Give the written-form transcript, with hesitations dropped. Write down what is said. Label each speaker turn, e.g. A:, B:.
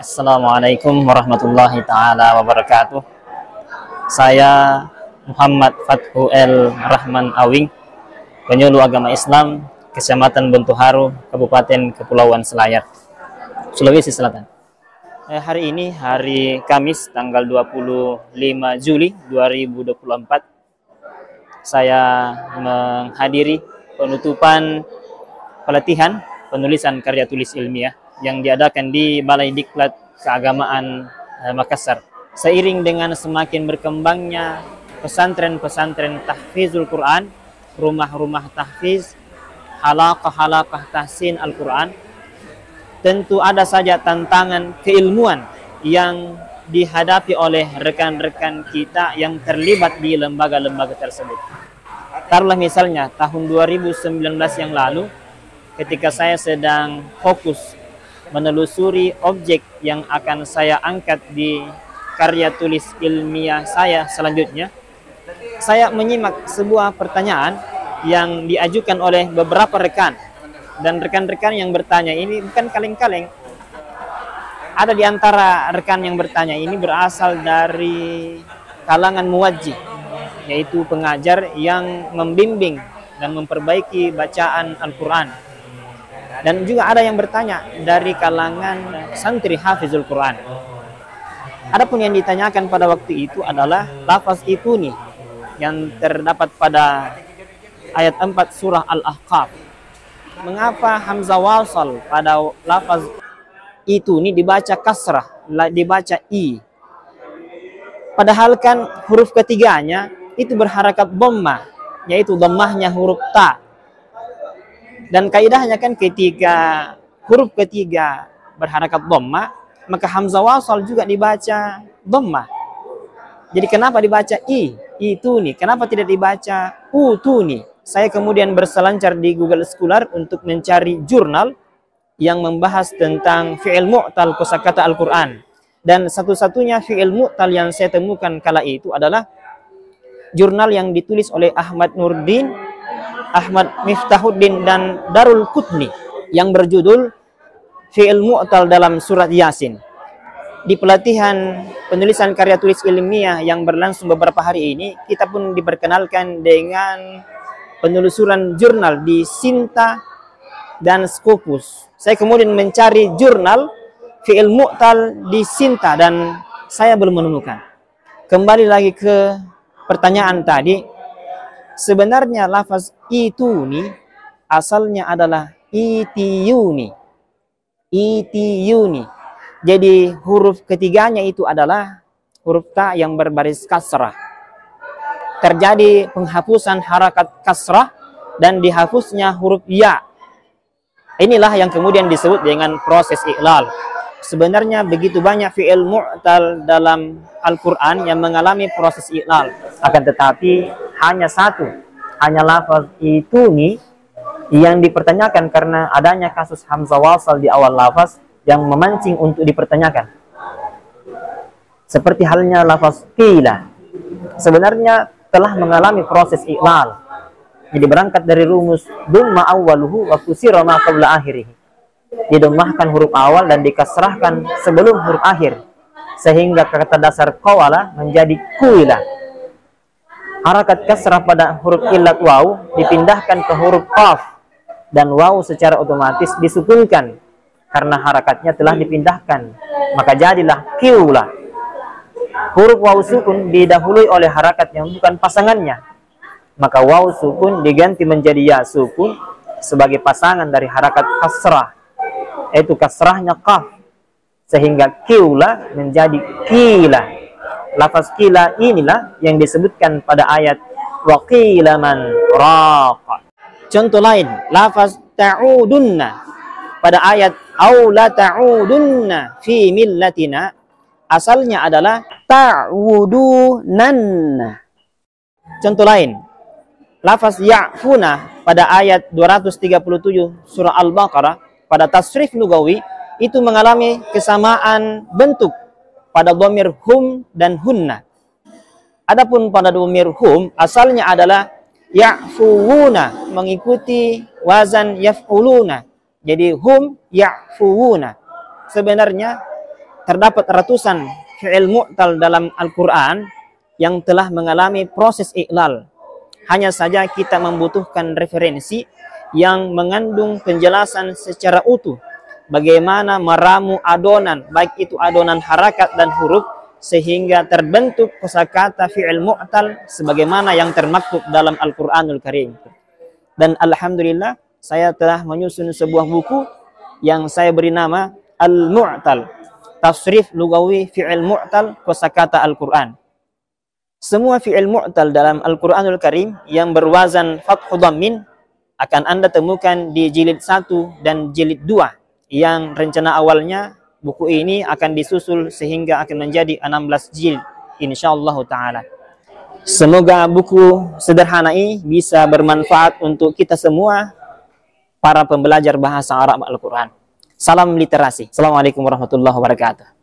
A: Assalamualaikum warahmatullahi taala wabarakatuh. Saya Muhammad Fathuel Rahman Awing, penyuluh agama Islam, Kecamatan Bentuharu, Kabupaten Kepulauan Selayar, Sulawesi Selatan. Hari ini hari Kamis tanggal 25 Juli 2024. Saya menghadiri penutupan pelatihan penulisan karya tulis ilmiah yang diadakan di Balai Diklat Keagamaan Makassar. Seiring dengan semakin berkembangnya pesantren-pesantren tahfizul Quran, rumah-rumah tahfiz, halaqah-halaqah tahsin Al-Quran, tentu ada saja tantangan keilmuan yang dihadapi oleh rekan-rekan kita yang terlibat di lembaga-lembaga tersebut. Taruhlah misalnya tahun 2019 yang lalu, ketika saya sedang fokus menelusuri objek yang akan saya angkat di karya tulis ilmiah saya selanjutnya, saya menyimak sebuah pertanyaan yang diajukan oleh beberapa rekan. Dan rekan-rekan yang bertanya ini bukan kaleng-kaleng. Ada di antara rekan yang bertanya ini berasal dari kalangan muwajjih, yaitu pengajar yang membimbing dan memperbaiki bacaan Al-Quran. Dan juga ada yang bertanya dari kalangan santri hafizul Quran. Adapun yang ditanyakan pada waktu itu adalah lafaz itu nih yang terdapat pada ayat 4 surah Al-Ahqaf. Mengapa hamzah wasal pada lafaz itu nih dibaca kasrah, dibaca i? Padahal kan huruf ketiganya itu berharakat dhammah, yaitu dhammahnya huruf ta. Dan kaidahnya kan ketika huruf ketiga berharakat dhammah, maka hamzah wasal juga dibaca dhammah. Jadi kenapa dibaca i? Itu nih. Kenapa tidak dibaca utu nih? Saya kemudian berselancar di Google Scholar untuk mencari jurnal yang membahas tentang fi'il mu'tal kosakata Al-Quran. Dan satu-satunya fi'il mu'tal yang saya temukan kala itu adalah jurnal yang ditulis oleh Ahmad Nurdin, Ahmad Miftahuddin, dan Darul Qutni yang berjudul Fi'il Mu'tal dalam Surat Yasin. Di pelatihan penulisan karya tulis ilmiah yang berlangsung beberapa hari ini, kita pun diperkenalkan dengan penelusuran jurnal di Sinta dan Scopus. Saya kemudian mencari jurnal Fi'il Mu'tal di Sinta dan saya belum menemukan. Kembali lagi ke pertanyaan tadi, sebenarnya lafaz itu nih asalnya adalah itiyuni. Itiyuni. Jadi huruf ketiganya itu adalah huruf ta yang berbaris kasrah. Terjadi penghapusan harakat kasrah dan dihapusnya huruf ya. Inilah yang kemudian disebut dengan proses iqlal. Sebenarnya begitu banyak fi'il mu'tal dalam Al-Quran yang mengalami proses iqlal. Akan tetapi hanya satu, hanya lafaz itu nih yang dipertanyakan karena adanya kasus hamzah wasal di awal lafaz yang memancing untuk dipertanyakan. Seperti halnya lafaz qila. Sebenarnya telah mengalami proses iqlal. Jadi berangkat dari rumus dumma awwaluhu wa kusira ma qabla akhirih. Didomahkan huruf awal dan dikasrahkan sebelum huruf akhir, sehingga kata dasar qawala menjadi kuila. Harakat kasrah pada huruf illat waw dipindahkan ke huruf qaf, dan waw secara otomatis disukunkan karena harakatnya telah dipindahkan, maka jadilah kiula. Huruf waw sukun didahului oleh harakat yang bukan pasangannya, maka waw sukun diganti menjadi ya sukun sebagai pasangan dari harakat kasrah, yaitu kasrahnya qaf, sehingga kiula menjadi kila. Lafaz kila inilah yang disebutkan pada ayat wa qila man raqa. Contoh lain, lafaz ta'udunna pada ayat au la ta'udunna fi millatina, asalnya adalah ta'udunanna. Contoh lain, lafaz ya'funa pada ayat 237 surah Al-Baqarah pada tasrif lugawi itu mengalami kesamaan bentuk pada dhamir hum dan hunna. Adapun pada dhamir hum asalnya adalah ya'fuuna, mengikuti wazan yaf'uluna. Jadi hum ya'fuuna. Sebenarnya
B: terdapat ratusan fi'il mu'tal dalam Al-Quran yang telah mengalami proses iqlal. Hanya saja kita membutuhkan referensi yang mengandung penjelasan secara utuh bagaimana meramu adonan, baik itu adonan harakat dan huruf, sehingga terbentuk kosakata fi'il mu'tal sebagaimana yang termaktub dalam Al-Quranul Karim. Dan alhamdulillah saya telah menyusun sebuah buku yang saya beri nama Al-Mu'tal, Tasrif Lugawi Fi'il Mu'tal Kosakata Al-Quran. Semua fi'il mu'tal dalam Al-Quranul Karim yang berwazan fathu dhammin akan Anda temukan di jilid 1 dan jilid 2, yang rencana awalnya buku ini akan disusul sehingga akan menjadi 16 jilid insyaallah ta'ala. Semoga buku sederhana ini bisa bermanfaat untuk kita semua para pembelajar bahasa Arab Al-Quran. Salam literasi. Assalamualaikum warahmatullahi wabarakatuh.